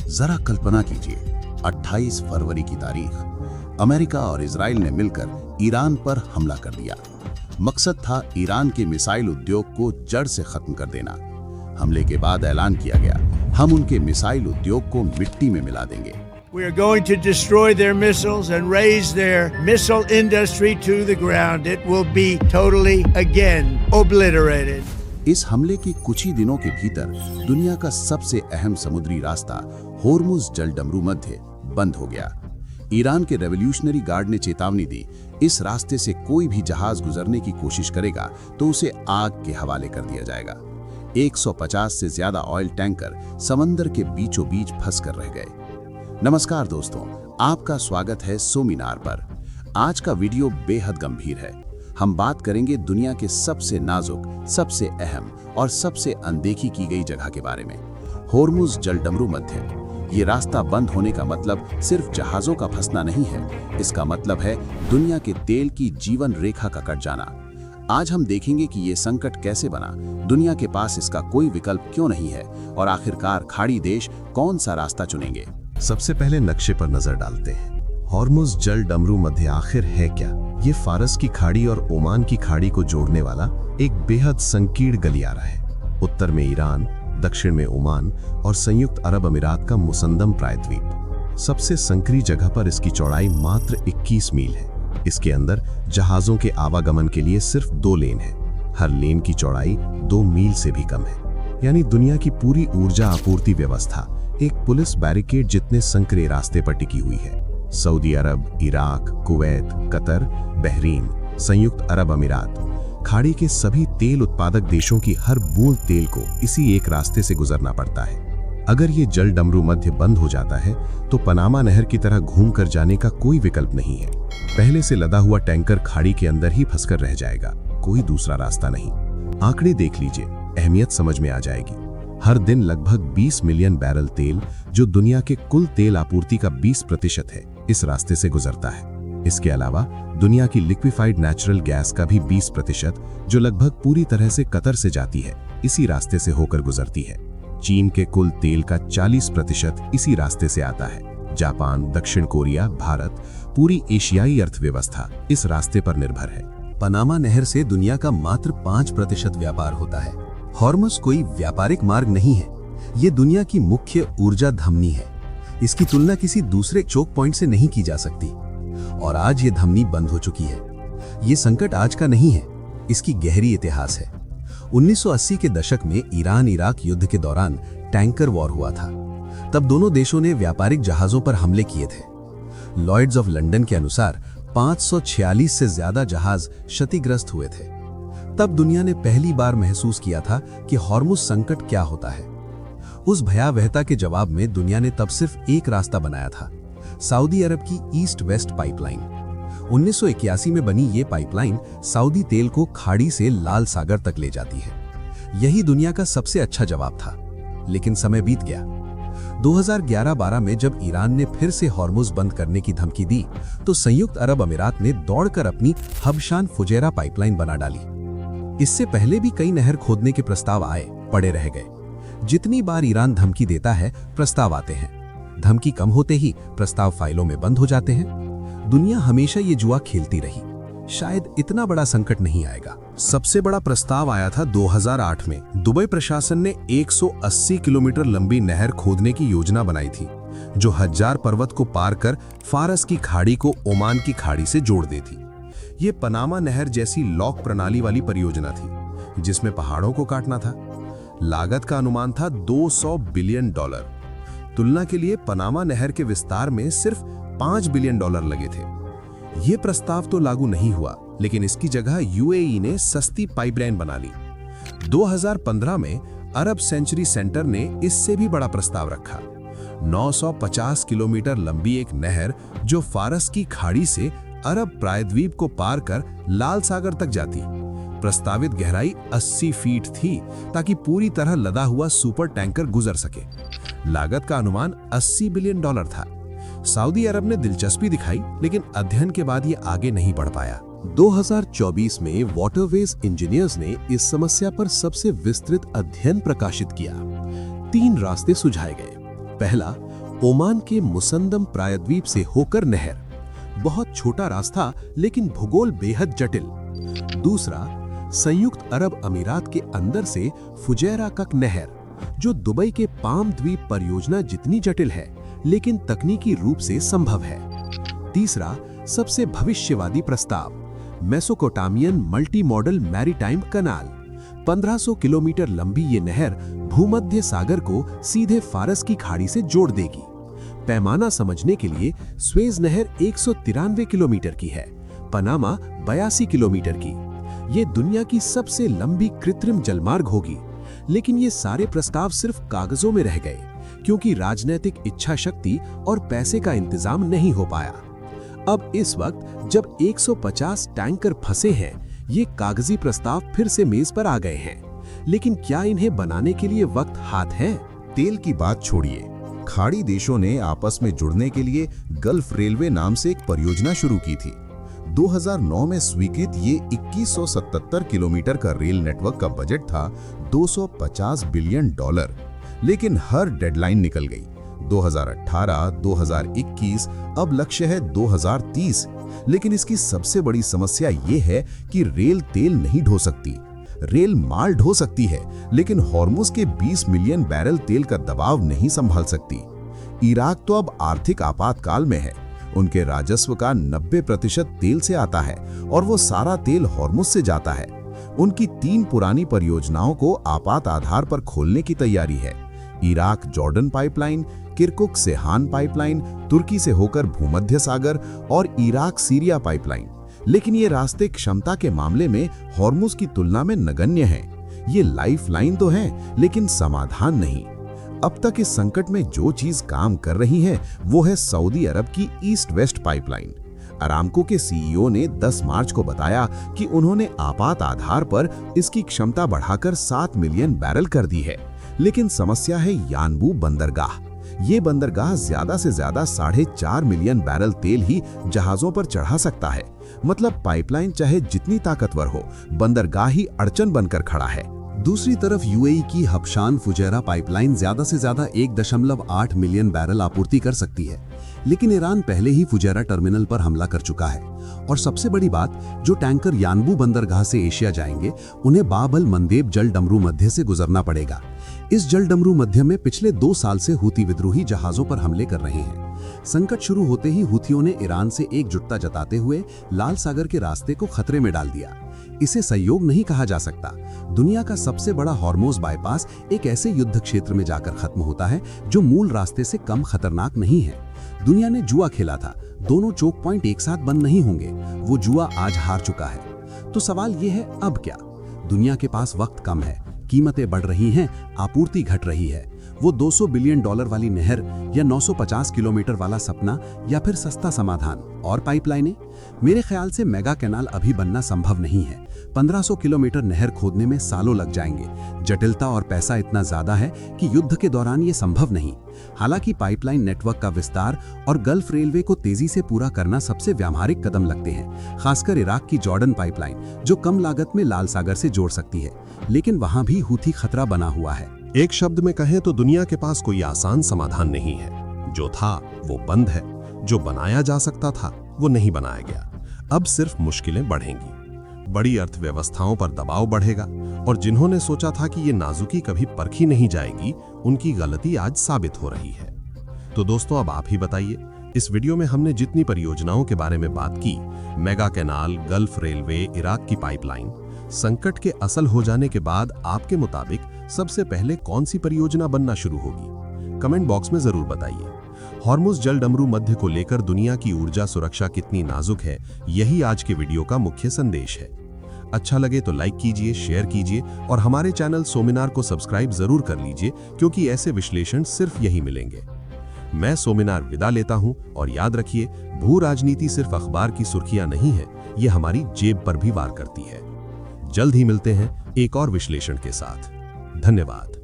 जरा कल्पना कीजिए, 28 फरवरी की तारीख, अमेरिका और इजराइल ने मिलकर ईरान पर हमला कर दिया। मकसद था ईरान के मिसाइल उद्योग को जड़ से खत्म कर देना। हमले के बाद ऐलान किया गया, हम उनके मिसाइल उद्योग को मिट्टी में मिला देंगे। We are going to destroy their missiles and raise their missile industry to the ground. It will be totally again obliterated. इस हमले के कुछ ही दिनों के भीतर दुनिया का सबसे अहम समुद्री रास्ता होर्मुज जलडमरू मध्य बंद हो गया। ईरान के रेवोल्यूशनरी गार्ड ने चेतावनी दी, इस रास्ते से कोई भी जहाज गुजरने की कोशिश करेगा तो उसे आग के हवाले कर दिया जाएगा। 150 से ज्यादा ऑयल टैंकर समंदर के बीचों बीच फंस कर रह गए। नमस्कार दोस्तों, आपका स्वागत है सोमिनार पर। आज का वीडियो बेहद गंभीर है। हम बात करेंगे दुनिया के सबसे नाजुक, सबसे अहम और सबसे अनदेखी की गई जगह के बारे में, होर्मुज जलडमरू मध्य। ये रास्ता बंद होने का मतलब सिर्फ जहाजों का फंसना नहीं है, इसका मतलब है दुनिया के तेल की जीवन रेखा का कट जाना। आज हम देखेंगे कि ये संकट कैसे बना, दुनिया के पास इसका कोई विकल्प क्यों नहीं है और आखिरकार खाड़ी देश कौन सा रास्ता चुनेंगे। सबसे पहले नक्शे पर नजर डालते हैं। होर्मुज जलडमरू मध्य आखिर है क्या? ये फारस की खाड़ी और ओमान की खाड़ी को जोड़ने वाला एक बेहद संकीर्ण गलियारा है। उत्तर में ईरान, दक्षिण में ओमान और संयुक्त अरब अमीरात का मुसंदम प्रायद्वीप। सबसे संकरी जगह पर इसकी चौड़ाई मात्र 21 मील है। इसके अंदर जहाजों के आवागमन के लिए सिर्फ 2 लेन है। हर लेन की चौड़ाई 2 मील से भी कम है। यानी दुनिया की पूरी ऊर्जा आपूर्ति व्यवस्था एक पुलिस बैरिकेड जितने संकरे रास्ते पर टिकी हुई है। सऊदी अरब, इराक, कुवैत, कतर, बहरीन, संयुक्त अरब अमीरात, खाड़ी के सभी तेल उत्पादक देशों की हर बूंद तेल को इसी एक रास्ते से गुजरना पड़ता है। अगर ये जलडमरू मध्य बंद हो जाता है तो पनामा नहर की तरह घूमकर जाने का कोई विकल्प नहीं है। पहले से लदा हुआ टैंकर खाड़ी के अंदर ही फंसकर रह जाएगा, कोई दूसरा रास्ता नहीं। आंकड़े देख लीजिए, अहमियत समझ में आ जाएगी। हर दिन लगभग 20 मिलियन बैरल तेल, जो दुनिया के कुल तेल आपूर्ति का 20% है, इस रास्ते से गुजरता है। इसके अलावा दुनिया की लिक्विफाइड नेचुरल गैस का भी 20%, जो लगभग पूरी तरह से कतर से जाती है, इसी रास्ते से होकर गुजरती है। चीन के कुल तेल का 40% इसी रास्ते से आता है। जापान, दक्षिण कोरिया, भारत, पूरी एशियाई अर्थव्यवस्था इस रास्ते पर निर्भर है। पनामा नहर से दुनिया का मात्र 5% व्यापार होता है। होर्मुज कोई व्यापारिक मार्ग नहीं है, ये दुनिया की मुख्य ऊर्जा धमनी है। इसकी तुलना किसी दूसरे चोक पॉइंट से नहीं की जा सकती और आज ये धमनी बंद हो चुकी है। ये संकट आज का नहीं है, इसकी गहरी इतिहास है। 1980 के दशक में ईरान इराक युद्ध के दौरान टैंकर वॉर हुआ था। तब दोनों देशों ने व्यापारिक जहाजों पर हमले किए थे। लॉयड्स ऑफ लंदन के अनुसार 546 से ज्यादा जहाज क्षतिग्रस्त हुए थे। तब दुनिया ने पहली बार महसूस किया था कि होर्मुज संकट क्या होता है। उस भयावहता के जवाब में दुनिया ने तब सिर्फ एक रास्ता बनाया था, सऊदी अरब की ईस्ट वेस्ट पाइपलाइन। 1981 में बनी ये पाइपलाइन सऊदी तेल को खाड़ी से लाल सागर तक ले जाती है। यही दुनिया का सबसे अच्छा जवाब था, लेकिन समय बीत गया। 2011-12 में जब ईरान ने फिर से होर्मुज बंद करने की धमकी दी, तो संयुक्त अरब अमीरात ने दौड़कर अपनी हबशान फुजैरा पाइपलाइन बना डाली। इससे पहले भी कई नहर खोदने के प्रस्ताव आए, पड़े रह गए। जितनी बार ईरान धमकी देता है, प्रस्ताव आते हैं। धमकी कम होते ही प्रस्ताव फाइलों में बंद हो जाते हैं। दुनिया हमेशा ये जुआ खेलती रही। शायद इतना बड़ा संकट नहीं आएगा। सबसे बड़ा प्रस्ताव आया था 2008 में। दुबई प्रशासन ने 180 किलोमीटर लंबी नहर खोदने की योजना बनाई थी, जो हजार पर्वत को पार कर फारस की खाड़ी को ओमान की खाड़ी से जोड़ देती। ये पनामा नहर जैसी लॉक प्रणाली वाली परियोजना थी, जिसमें पहाड़ों को काटना था। लागत का अनुमान था $200 बिलियन। तुलना के लिए पनामा नहर के विस्तार में सिर्फ $5 बिलियन लगे थे। यह प्रस्ताव तो लागू नहीं हुआ, लेकिन इसकी जगह यूएई ने सस्ती पाइपलाइन बना ली। 2015 में अरब सेंचुरी सेंटर ने इससे भी बड़ा प्रस्ताव रखा। 950 किलोमीटर लंबी एक नहर जो फारस की खाड़ी से अरब प्रायद्वीप को पार कर लाल सागर तक जाती। प्रस्तावित गहराई 80 फीट थी, ताकि पूरी तरह लदा हुआ सुपर टैंकर गुजर सके। लागत का अनुमान $80 बिलियन था। सऊदी अरब ने दिलचस्पी दिखाई, लेकिन अध्ययन के बाद ये आगे नहीं बढ़ पाया। 2024 में वाटरवेज इंजीनियर्स ने इस समस्या पर सबसे विस्तृत अध्ययन प्रकाशित किया। 3 रास्ते सुझाए गए। पहला, ओमान के मुसंदम प्रायद्वीप से होकर नहर, बहुत छोटा रास्ता लेकिन भूगोल बेहद जटिल। दूसरा, संयुक्त अरब अमीरात के अंदर से फुजैरा कक नहर, जो दुबई के पाम द्वीप परियोजना जितनी जटिल है लेकिन तकनीकी रूप से संभव है। तीसरा, सबसे भविष्यवादी प्रस्ताव, मेसोपोटामियन मल्टी मॉडल मैरीटाइम कनाल। 1500 किलोमीटर लंबी ये नहर भूमध्य सागर को सीधे फारस की खाड़ी से जोड़ देगी। पैमाना समझने के लिए स्वेज नहर 193 किलोमीटर की है, पनामा 82 किलोमीटर की। ये दुनिया की सबसे लंबी कृत्रिम जलमार्ग होगी। लेकिन ये सारे प्रस्ताव सिर्फ कागजों में रह गए, क्योंकि राजनीतिक इच्छा शक्ति और पैसे का इंतजाम नहीं हो पाया। अब इस वक्त जब 150 टैंकर फंसे हैं, ये कागजी प्रस्ताव फिर से मेज पर आ गए हैं। लेकिन क्या इन्हें बनाने के लिए वक्त हाथ है? तेल की बात छोड़िए, खाड़ी देशों ने आपस में जुड़ने के लिए गल्फ रेलवे नाम से एक परियोजना शुरू की थी। 2009 में स्वीकृत ये 2177 किलोमीटर का रेल नेटवर्क का बजट था $250 बिलियन। लेकिन हर डेडलाइन निकल गई। 2018, 2021, अब लक्ष्य है 2030। लेकिन इसकी सबसे बड़ी समस्या ये है कि रेल तेल नहीं ढो सकती। रेल माल ढो सकती है, लेकिन हॉर्मुज के 20 मिलियन बैरल तेल का दबाव नहीं संभाल सकती। इराक तो अब आर्थिक आपातकाल में है। उनके राजस्व का 90% तेल से आता है और वो सारा तेल हॉर्मुज से जाता है। उनकी 3 पुरानी परियोजनाओं को आपात आधार पर खोलने की तैयारी है। इराक जॉर्डन पाइपलाइन, किरकुक से हान पाइपलाइन, तुर्की से होकर भूमध्य सागर और इराक सीरिया पाइपलाइन। लेकिन ये रास्ते क्षमता के मामले में हॉर्मुज की तुलना में नगण्य हैं। ये लाइफलाइन तो हैं, लेकिन समाधान नहीं। अब तक इस संकट में जो चीज काम कर रही है वो है सऊदी अरब की ईस्ट वेस्ट पाइपलाइन। अरामको के सीईओ ने 10 मार्च को बताया कि उन्होंने आपात आधार पर इसकी क्षमता बढ़ाकर 7 मिलियन बैरल कर दी है। लेकिन समस्या है यानबू बंदरगाह। ये बंदरगाह ज्यादा से ज्यादा 4.5 मिलियन बैरल तेल ही जहाजों पर चढ़ा सकता है। मतलब पाइपलाइन चाहे जितनी ताकतवर हो, बंदरगाह ही अड़चन बनकर खड़ा है। दूसरी तरफ यूएई की हबशान फुजैरा पाइपलाइन ज्यादा से ज्यादा 1.8 मिलियन बैरल आपूर्ति कर सकती है। लेकिन ईरान पहले ही फुजैरा टर्मिनल पर हमला कर चुका है। और सबसे बड़ी बात, जो टैंकर यानबू बंदरगाह से एशिया जाएंगे, उन्हें बाब अल मंदेब जल डमरू मध्य से गुजरना पड़ेगा। इस जल डमरू मध्य में पिछले 2 साल से हूती विद्रोही जहाजों पर हमले कर रहे हैं। संकट शुरू होते ही हूथियों ने ईरान से एकजुटता जताते हुए लाल सागर के रास्ते को खतरे में डाल दिया। इसे सहयोग नहीं कहा जा सकता। दुनिया का सबसे बड़ा हॉर्मुज बाईपास एक ऐसे युद्ध क्षेत्र में जाकर खत्म होता है जो मूल रास्ते से कम खतरनाक नहीं है। दुनिया ने जुआ खेला था, दोनों चोक पॉइंट एक साथ बंद नहीं होंगे। वो जुआ आज हार चुका है। तो सवाल ये है, अब क्या? दुनिया के पास वक्त कम है, कीमतें बढ़ रही हैं, आपूर्ति घट रही है। वो $200 बिलियन वाली नहर या 950 किलोमीटर वाला सपना, या फिर सस्ता समाधान और पाइपलाइनें? मेरे ख्याल से मेगा कैनाल अभी बनना संभव नहीं है। 1500 किलोमीटर नहर खोदने में सालों लग जाएंगे। जटिलता और पैसा इतना ज्यादा है कि युद्ध के दौरान ये संभव नहीं। हालांकि पाइपलाइन नेटवर्क का विस्तार और गल्फ रेलवे को तेजी से पूरा करना सबसे व्यावहारिक कदम लगते हैं, खासकर इराक की जॉर्डन पाइपलाइन, जो कम लागत में लाल सागर से जोड़ सकती है। लेकिन वहां भी हूथी खतरा बना हुआ है। एक शब्द में कहें तो दुनिया के पास कोई आसान समाधान नहीं है। जो था वो बंद है, जो बनाया जा सकता था वो नहीं बनाया गया। अब सिर्फ मुश्किलें बढ़ेंगी, बड़ी अर्थव्यवस्थाओं पर दबाव बढ़ेगा, और जिन्होंने सोचा था कि ये नाजुकी कभी परखी नहीं जाएगी, उनकी गलती आज साबित हो रही है। तो दोस्तों, अब आप ही बताइए, इस वीडियो में हमने जितनी परियोजनाओं के बारे में बात की, mega canal, gulf railway, Iraq की पाइपलाइन, संकट के असल हो जाने के बाद आपके मुताबिक सबसे पहले कौन सी परियोजना बनना शुरू होगी? कमेंट बॉक्स में जरूर बताइए। हॉर्मुज जल डमरू मध्य को लेकर दुनिया की ऊर्जा सुरक्षा कितनी नाजुक है, यही आज के वीडियो का मुख्य संदेश है। अच्छा लगे तो लाइक कीजिए, शेयर कीजिए और हमारे चैनल सोमिनार को सब्सक्राइब जरूर कर लीजिए, क्योंकि ऐसे विश्लेषण सिर्फ यही मिलेंगे। मैं सोमिनार विदा लेता हूं, और याद रखिए, भू राजनीति सिर्फ अखबार की सुर्खियां नहीं है, ये हमारी जेब पर भी वार करती है। जल्द ही मिलते हैं एक और विश्लेषण के साथ। धन्यवाद।